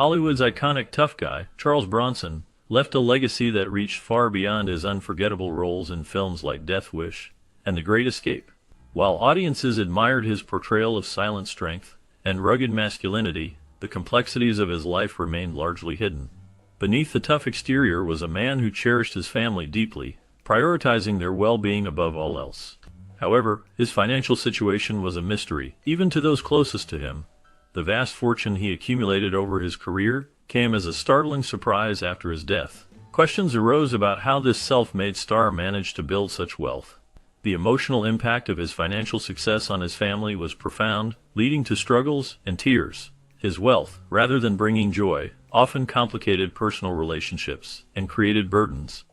Hollywood's iconic tough guy, Charles Bronson, left a legacy that reached far beyond his unforgettable roles in films like Death Wish and The Great Escape. While audiences admired his portrayal of silent strength and rugged masculinity, the complexities of his life remained largely hidden. Beneath the tough exterior was a man who cherished his family deeply, prioritizing their well-being above all else. However, his financial situation was a mystery, even to those closest to him. The vast fortune he accumulated over his career came as a startling surprise after his death. Questions arose about how this self-made star managed to build such wealth. The emotional impact of his financial success on his family was profound, leading to struggles and tears. His wealth, rather than bringing joy, often complicated personal relationships and created burdens.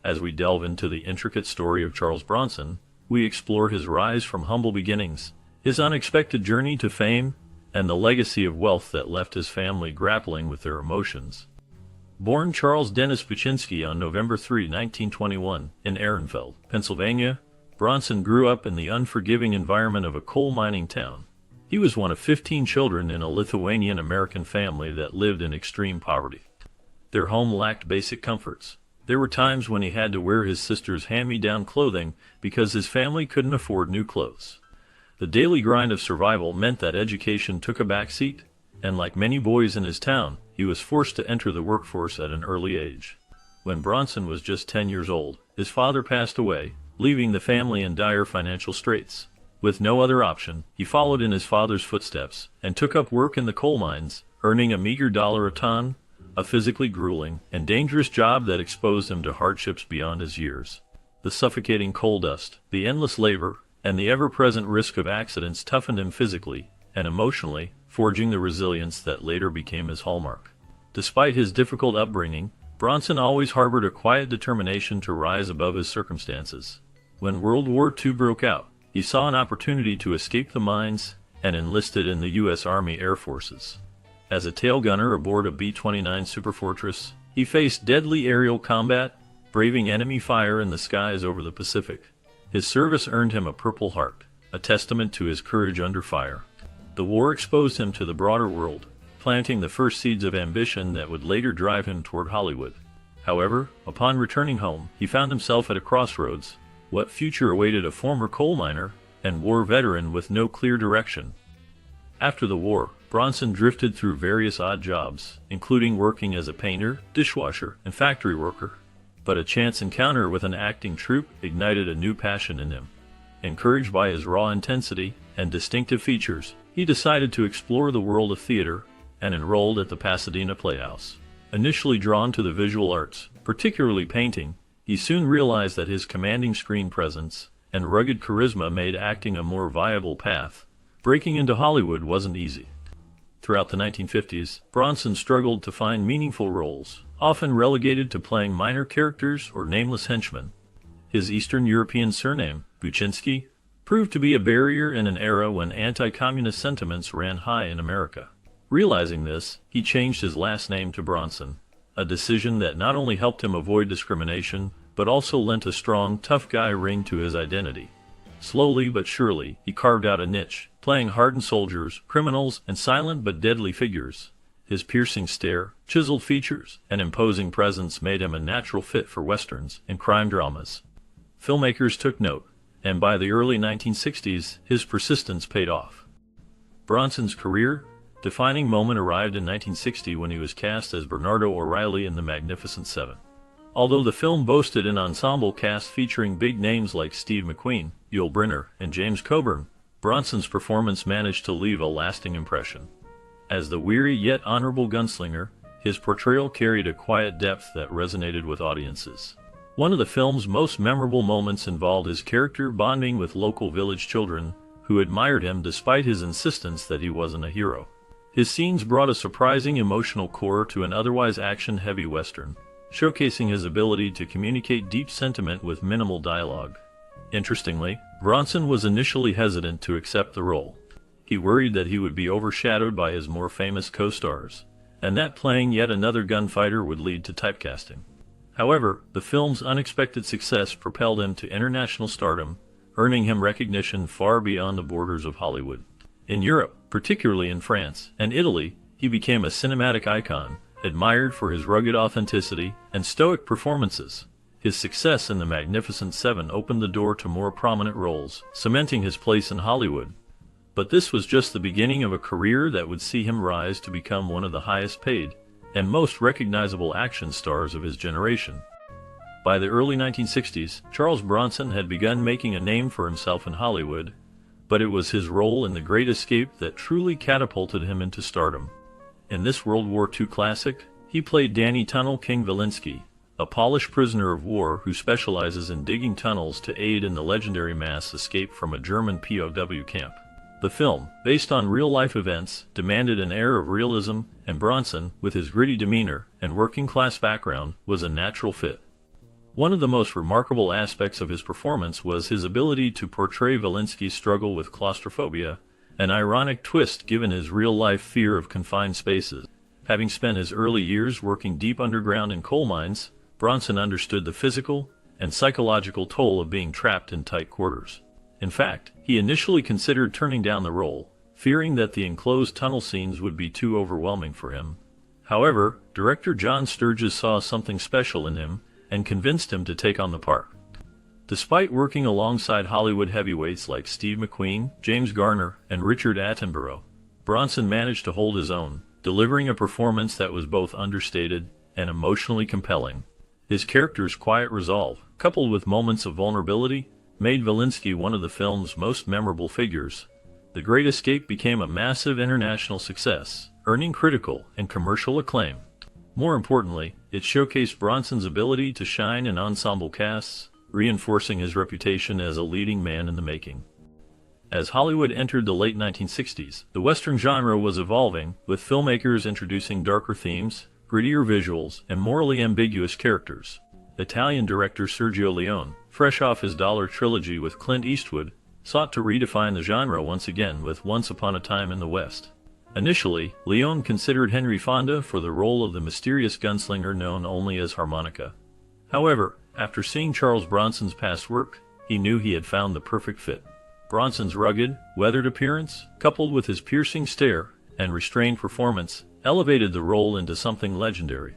As we delve into the intricate story of Charles Bronson, we explore his rise from humble beginnings, his unexpected journey to fame, and the legacy of wealth that left his family grappling with their emotions. Born Charles Dennis Buczynski on November 3, 1921, in Ehrenfeld, Pennsylvania, Bronson grew up in the unforgiving environment of a coal mining town. He was one of 15 children in a Lithuanian-American family that lived in extreme poverty. Their home lacked basic comforts. There were times when he had to wear his sister's hand-me-down clothing because his family couldn't afford new clothes. The daily grind of survival meant that education took a back seat, and like many boys in his town, he was forced to enter the workforce at an early age. When Bronson was just 10 years old, his father passed away, leaving the family in dire financial straits. With no other option, he followed in his father's footsteps and took up work in the coal mines, earning a meager $1 a ton, a physically grueling and dangerous job that exposed him to hardships beyond his years. The suffocating coal dust, the endless labor, and the ever-present risk of accidents toughened him physically and emotionally, forging the resilience that later became his hallmark. Despite his difficult upbringing, Bronson always harbored a quiet determination to rise above his circumstances. When World War II broke out, he saw an opportunity to escape the mines and enlisted in the U.S. Army Air Forces. As a tail gunner aboard a B-29 Superfortress, he faced deadly aerial combat, braving enemy fire in the skies over the Pacific. His service earned him a Purple Heart, a testament to his courage under fire. The war exposed him to the broader world, planting the first seeds of ambition that would later drive him toward Hollywood. However, upon returning home, he found himself at a crossroads. What future awaited a former coal miner and war veteran with no clear direction? After the war, Bronson drifted through various odd jobs, including working as a painter, dishwasher, and factory worker. But a chance encounter with an acting troupe ignited a new passion in him. Encouraged by his raw intensity and distinctive features, he decided to explore the world of theater and enrolled at the Pasadena Playhouse. Initially drawn to the visual arts, particularly painting, he soon realized that his commanding screen presence and rugged charisma made acting a more viable path. Breaking into Hollywood wasn't easy. Throughout the 1950s, Bronson struggled to find meaningful roles, often relegated to playing minor characters or nameless henchmen. His Eastern European surname, Buczynski, proved to be a barrier in an era when anti-communist sentiments ran high in America. Realizing this, he changed his last name to Bronson, a decision that not only helped him avoid discrimination, but also lent a strong, tough guy ring to his identity. Slowly but surely, he carved out a niche, playing hardened soldiers, criminals, and silent but deadly figures. His piercing stare, chiseled features, and imposing presence made him a natural fit for westerns and crime dramas. Filmmakers took note, and by the early 1960s, his persistence paid off. Bronson's career-defining moment arrived in 1960 when he was cast as Bernardo O'Reilly in The Magnificent Seven. Although the film boasted an ensemble cast featuring big names like Steve McQueen, Yul Brynner, and James Coburn, Bronson's performance managed to leave a lasting impression. As the weary yet honorable gunslinger, his portrayal carried a quiet depth that resonated with audiences. One of the film's most memorable moments involved his character bonding with local village children who admired him despite his insistence that he wasn't a hero. His scenes brought a surprising emotional core to an otherwise action-heavy western, showcasing his ability to communicate deep sentiment with minimal dialogue. Interestingly, Bronson was initially hesitant to accept the role. He worried that he would be overshadowed by his more famous co-stars, and that playing yet another gunfighter would lead to typecasting. However, the film's unexpected success propelled him to international stardom, earning him recognition far beyond the borders of Hollywood. In Europe, particularly in France and Italy, he became a cinematic icon, admired for his rugged authenticity and stoic performances. His success in The Magnificent Seven opened the door to more prominent roles, cementing his place in Hollywood. But this was just the beginning of a career that would see him rise to become one of the highest paid and most recognizable action stars of his generation. By the early 1960s, Charles Bronson had begun making a name for himself in Hollywood, but it was his role in The Great Escape that truly catapulted him into stardom. In this World War II classic, he played Danny Tunnel King Valinsky, a Polish prisoner of war who specializes in digging tunnels to aid in the legendary mass escape from a German POW camp. The film, based on real-life events, demanded an air of realism, and Bronson, with his gritty demeanor and working-class background, was a natural fit. One of the most remarkable aspects of his performance was his ability to portray Valinsky's struggle with claustrophobia, an ironic twist given his real-life fear of confined spaces. Having spent his early years working deep underground in coal mines, Bronson understood the physical and psychological toll of being trapped in tight quarters. In fact, he initially considered turning down the role, fearing that the enclosed tunnel scenes would be too overwhelming for him. However, director John Sturges saw something special in him and convinced him to take on the part. Despite working alongside Hollywood heavyweights like Steve McQueen, James Garner, and Richard Attenborough, Bronson managed to hold his own, delivering a performance that was both understated and emotionally compelling. His character's quiet resolve, coupled with moments of vulnerability, made Valinsky one of the film's most memorable figures. The Great Escape became a massive international success, earning critical and commercial acclaim. More importantly, it showcased Bronson's ability to shine in ensemble casts, reinforcing his reputation as a leading man in the making. As Hollywood entered the late 1960s, the Western genre was evolving, with filmmakers introducing darker themes, grittier visuals, and morally ambiguous characters. Italian director Sergio Leone, fresh off his Dollar trilogy with Clint Eastwood, sought to redefine the genre once again with Once Upon a Time in the West. Initially, Leone considered Henry Fonda for the role of the mysterious gunslinger known only as Harmonica. However, after seeing Charles Bronson's past work, he knew he had found the perfect fit. Bronson's rugged, weathered appearance, coupled with his piercing stare and restrained performance, elevated the role into something legendary.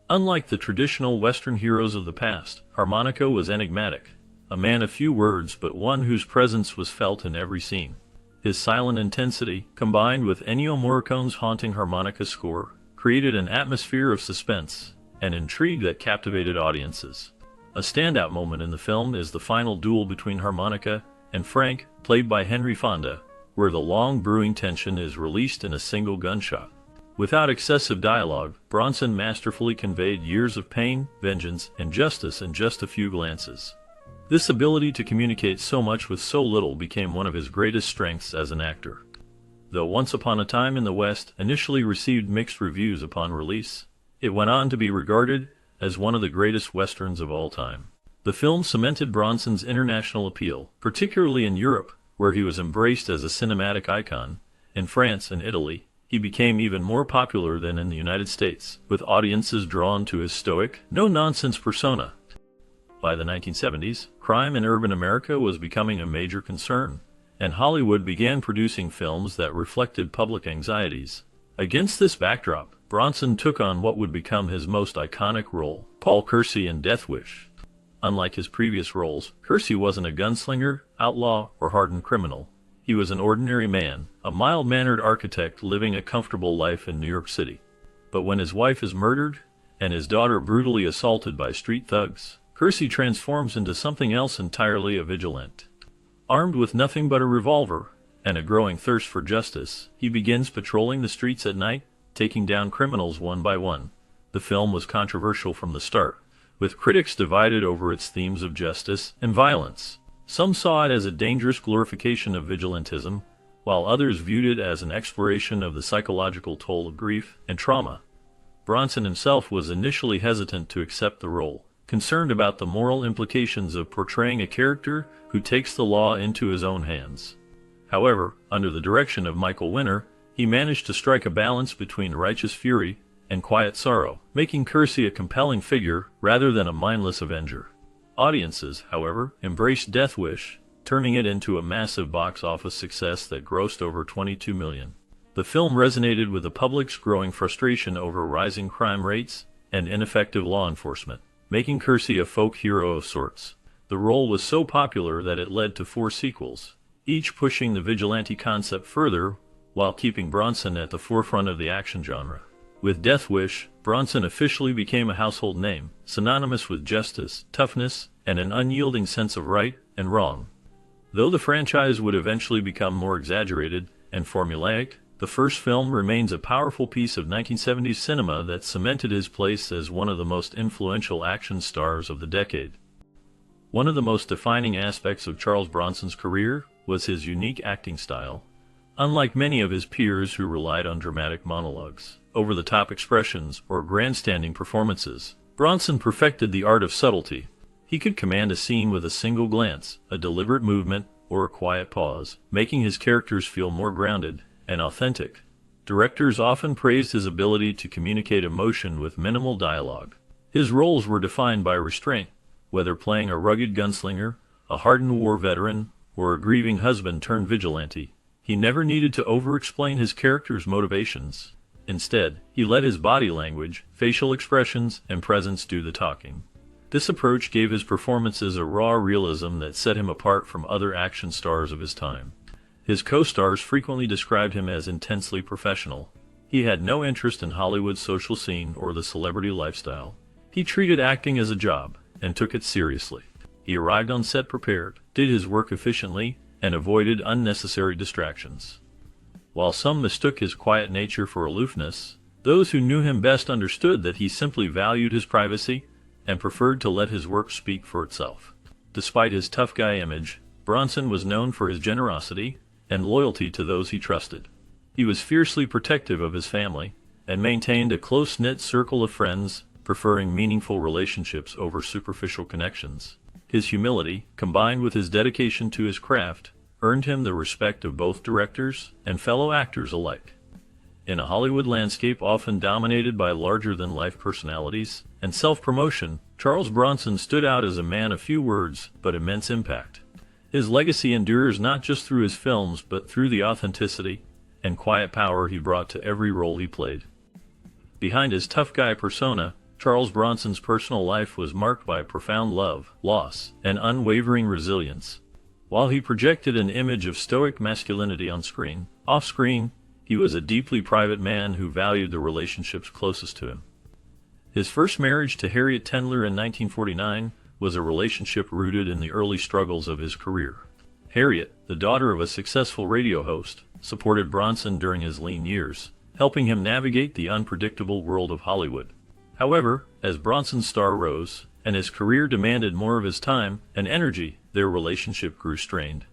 Unlike the traditional Western heroes of the past, Harmonica was enigmatic, a man of few words but one whose presence was felt in every scene. His silent intensity, combined with Ennio Morricone's haunting harmonica score, created an atmosphere of suspense and intrigue that captivated audiences. A standout moment in the film is the final duel between Harmonica and Frank, played by Henry Fonda, where the long brewing tension is released in a single gunshot. Without excessive dialogue, Bronson masterfully conveyed years of pain, vengeance, and justice in just a few glances. This ability to communicate so much with so little became one of his greatest strengths as an actor. Though Once Upon a Time in the West initially received mixed reviews upon release, it went on to be regarded as one of the greatest westerns of all time. The film cemented Bronson's international appeal, particularly in Europe, where he was embraced as a cinematic icon. In France and Italy, he became even more popular than in the United States, with audiences drawn to his stoic, no-nonsense persona. By the 1970s, crime in urban America was becoming a major concern, and Hollywood began producing films that reflected public anxieties. Against this backdrop, Bronson took on what would become his most iconic role, Paul Kersey in Death Wish. Unlike his previous roles, Kersey wasn't a gunslinger, outlaw, or hardened criminal. He was an ordinary man, a mild-mannered architect living a comfortable life in New York City. But when his wife is murdered, and his daughter brutally assaulted by street thugs, Kersey transforms into something else entirely: a vigilante. Armed with nothing but a revolver and a growing thirst for justice, he begins patrolling the streets at night, taking down criminals one by one. The film was controversial from the start, with critics divided over its themes of justice and violence. Some saw it as a dangerous glorification of vigilantism, while others viewed it as an exploration of the psychological toll of grief and trauma. Bronson himself was initially hesitant to accept the role, concerned about the moral implications of portraying a character who takes the law into his own hands. However, under the direction of Michael Winner, he managed to strike a balance between righteous fury and quiet sorrow, making Kersey a compelling figure rather than a mindless avenger. Audiences, however, embraced Death Wish, turning it into a massive box office success that grossed over $22 million. The film resonated with the public's growing frustration over rising crime rates and ineffective law enforcement, making Kersey a folk hero of sorts. The role was so popular that it led to 4 sequels, each pushing the vigilante concept further while keeping Bronson at the forefront of the action genre. With Death Wish, Bronson officially became a household name, synonymous with justice, toughness, and an unyielding sense of right and wrong. Though the franchise would eventually become more exaggerated and formulaic, the first film remains a powerful piece of 1970s cinema that cemented his place as one of the most influential action stars of the decade. One of the most defining aspects of Charles Bronson's career was his unique acting style. Unlike many of his peers who relied on dramatic monologues, over-the-top expressions, or grandstanding performances, Bronson perfected the art of subtlety. He could command a scene with a single glance, a deliberate movement, or a quiet pause, making his characters feel more grounded and authentic. Directors often praised his ability to communicate emotion with minimal dialogue. His roles were defined by restraint, whether playing a rugged gunslinger, a hardened war veteran, or a grieving husband-turned-vigilante. He never needed to over-explain his character's motivations. Instead, he let his body language, facial expressions, and presence do the talking. This approach gave his performances a raw realism that set him apart from other action stars of his time. His co-stars frequently described him as intensely professional. He had no interest in Hollywood's social scene or the celebrity lifestyle. He treated acting as a job and took it seriously. He arrived on set prepared, did his work efficiently, and avoided unnecessary distractions. While some mistook his quiet nature for aloofness, those who knew him best understood that he simply valued his privacy and preferred to let his work speak for itself. Despite his tough guy image, Bronson was known for his generosity and loyalty to those he trusted. He was fiercely protective of his family and maintained a close-knit circle of friends, preferring meaningful relationships over superficial connections. His humility, combined with his dedication to his craft, earned him the respect of both directors and fellow actors alike. In a Hollywood landscape often dominated by larger-than-life personalities and self-promotion, Charles Bronson stood out as a man of few words but immense impact. His legacy endures not just through his films but through the authenticity and quiet power he brought to every role he played. Behind his tough guy persona, Charles Bronson's personal life was marked by profound love, loss, and unwavering resilience. While he projected an image of stoic masculinity on screen, off-screen, he was a deeply private man who valued the relationships closest to him. His first marriage to Harriet Tendler in 1949 was a relationship rooted in the early struggles of his career. Harriet, the daughter of a successful radio host, supported Bronson during his lean years, helping him navigate the unpredictable world of Hollywood. However, as Bronson's star rose, and his career demanded more of his time and energy, their relationship grew strained.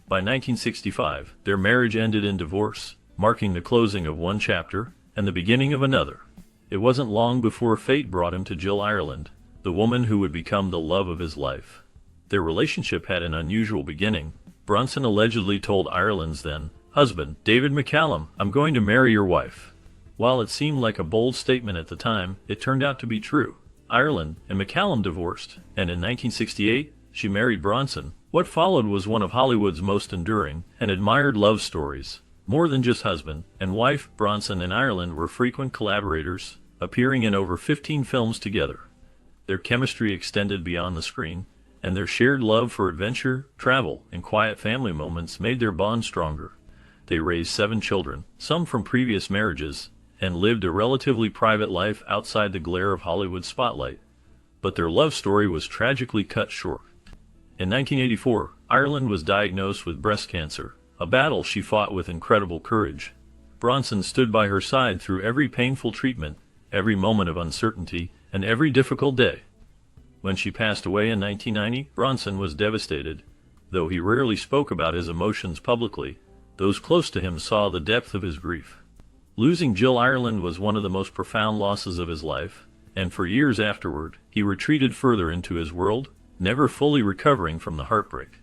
By 1965, their marriage ended in divorce, marking the closing of one chapter and the beginning of another. It wasn't long before fate brought him to Jill Ireland, the woman who would become the love of his life. Their relationship had an unusual beginning. Bronson allegedly told Ireland's then husband, David McCallum, "I'm going to marry your wife." While it seemed like a bold statement at the time, it turned out to be true. Ireland and McCallum divorced, and in 1968, she married Bronson. What followed was one of Hollywood's most enduring and admired love stories. More than just husband and wife, Bronson and Ireland were frequent collaborators, appearing in over 15 films together. Their chemistry extended beyond the screen, and their shared love for adventure, travel, and quiet family moments made their bond stronger. They raised 7 children, some from previous marriages, and lived a relatively private life outside the glare of Hollywood's spotlight. But their love story was tragically cut short. In 1984, Ireland was diagnosed with breast cancer, a battle she fought with incredible courage. Bronson stood by her side through every painful treatment, every moment of uncertainty, and every difficult day. When she passed away in 1990, Bronson was devastated. Though he rarely spoke about his emotions publicly, those close to him saw the depth of his grief. Losing Jill Ireland was one of the most profound losses of his life, and for years afterward, he retreated further into his world, never fully recovering from the heartbreak.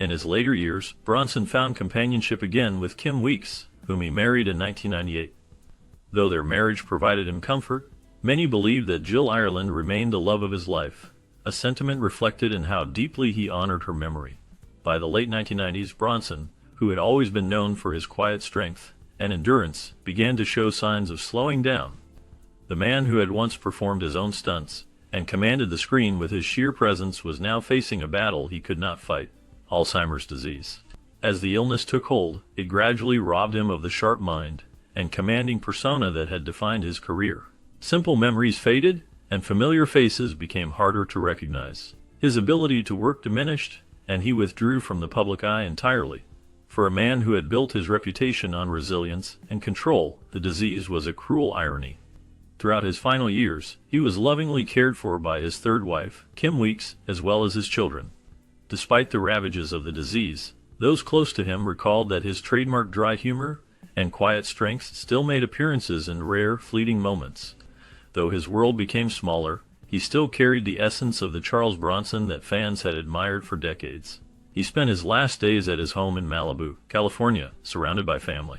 In his later years, Bronson found companionship again with Kim Weeks, whom he married in 1998. Though their marriage provided him comfort, many believed that Jill Ireland remained the love of his life, a sentiment reflected in how deeply he honored her memory. By the late 1990s, Bronson, who had always been known for his quiet strength and endurance began to show signs of slowing down. The man who had once performed his own stunts and commanded the screen with his sheer presence was now facing a battle he could not fight: Alzheimer's disease. As the illness took hold, it gradually robbed him of the sharp mind and commanding persona that had defined his career. Simple memories faded, and familiar faces became harder to recognize. His ability to work diminished, and he withdrew from the public eye entirely. For a man who had built his reputation on resilience and control, the disease was a cruel irony. Throughout his final years, he was lovingly cared for by his third wife, Kim Weeks, as well as his children. Despite the ravages of the disease, those close to him recalled that his trademark dry humor and quiet strength still made appearances in rare, fleeting moments. Though his world became smaller, he still carried the essence of the Charles Bronson that fans had admired for decades. He spent his last days at his home in Malibu, California, surrounded by family.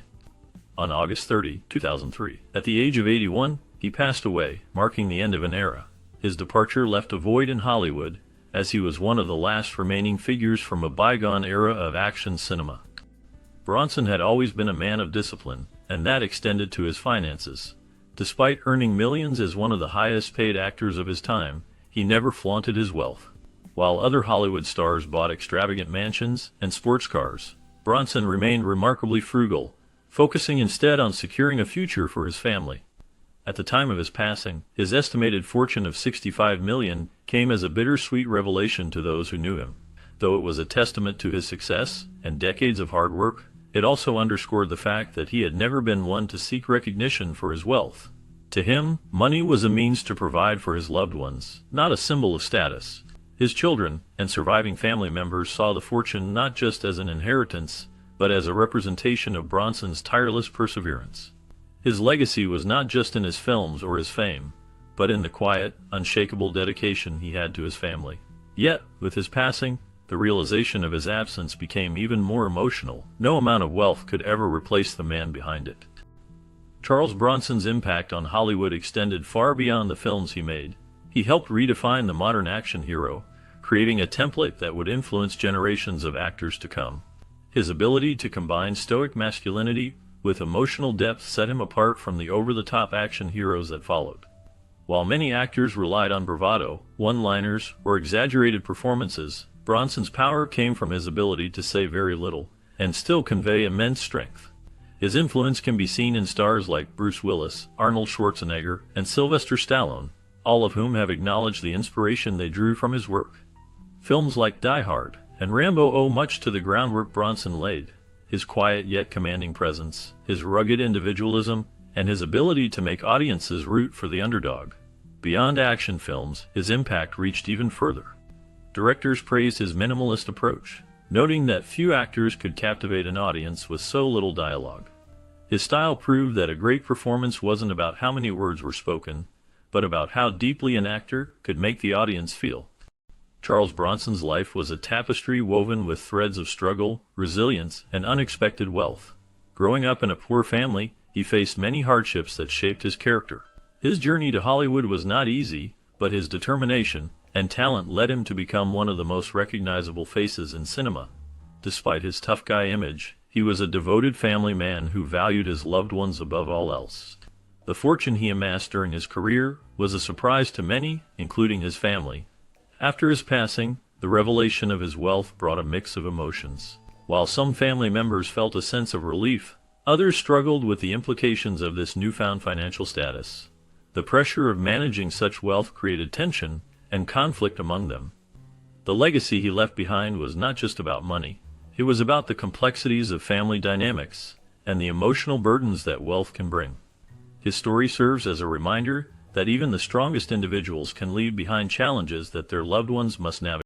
On August 30, 2003, at the age of 81, he passed away, marking the end of an era. His departure left a void in Hollywood, as he was one of the last remaining figures from a bygone era of action cinema. Bronson had always been a man of discipline, and that extended to his finances. Despite earning millions as one of the highest-paid actors of his time, he never flaunted his wealth. While other Hollywood stars bought extravagant mansions and sports cars, Bronson remained remarkably frugal, focusing instead on securing a future for his family. At the time of his passing, his estimated fortune of $65 million came as a bittersweet revelation to those who knew him. Though it was a testament to his success and decades of hard work, it also underscored the fact that he had never been one to seek recognition for his wealth. To him, money was a means to provide for his loved ones, not a symbol of status. His children and surviving family members saw the fortune not just as an inheritance, but as a representation of Bronson's tireless perseverance. His legacy was not just in his films or his fame, but in the quiet, unshakable dedication he had to his family. Yet, with his passing, the realization of his absence became even more emotional. No amount of wealth could ever replace the man behind it. Charles Bronson's impact on Hollywood extended far beyond the films he made. He helped redefine the modern action hero, creating a template that would influence generations of actors to come. His ability to combine stoic masculinity with emotional depth set him apart from the over-the-top action heroes that followed. While many actors relied on bravado, one-liners, or exaggerated performances, Bronson's power came from his ability to say very little and still convey immense strength. His influence can be seen in stars like Bruce Willis, Arnold Schwarzenegger, and Sylvester Stallone, all of whom have acknowledged the inspiration they drew from his work. Films like Die Hard and Rambo owe much to the groundwork Bronson laid. His quiet yet commanding presence, his rugged individualism, and his ability to make audiences root for the underdog. Beyond action films, his impact reached even further. Directors praised his minimalist approach, noting that few actors could captivate an audience with so little dialogue. His style proved that a great performance wasn't about how many words were spoken, but about how deeply an actor could make the audience feel. Charles Bronson's life was a tapestry woven with threads of struggle, resilience, and unexpected wealth. Growing up in a poor family, he faced many hardships that shaped his character. His journey to Hollywood was not easy, but his determination and talent led him to become one of the most recognizable faces in cinema. Despite his tough guy image, he was a devoted family man who valued his loved ones above all else. The fortune he amassed during his career was a surprise to many, including his family. After his passing, the revelation of his wealth brought a mix of emotions. While some family members felt a sense of relief, others struggled with the implications of this newfound financial status. The pressure of managing such wealth created tension and conflict among them. The legacy he left behind was not just about money. It was about the complexities of family dynamics and the emotional burdens that wealth can bring. His story serves as a reminder that even the strongest individuals can leave behind challenges that their loved ones must navigate.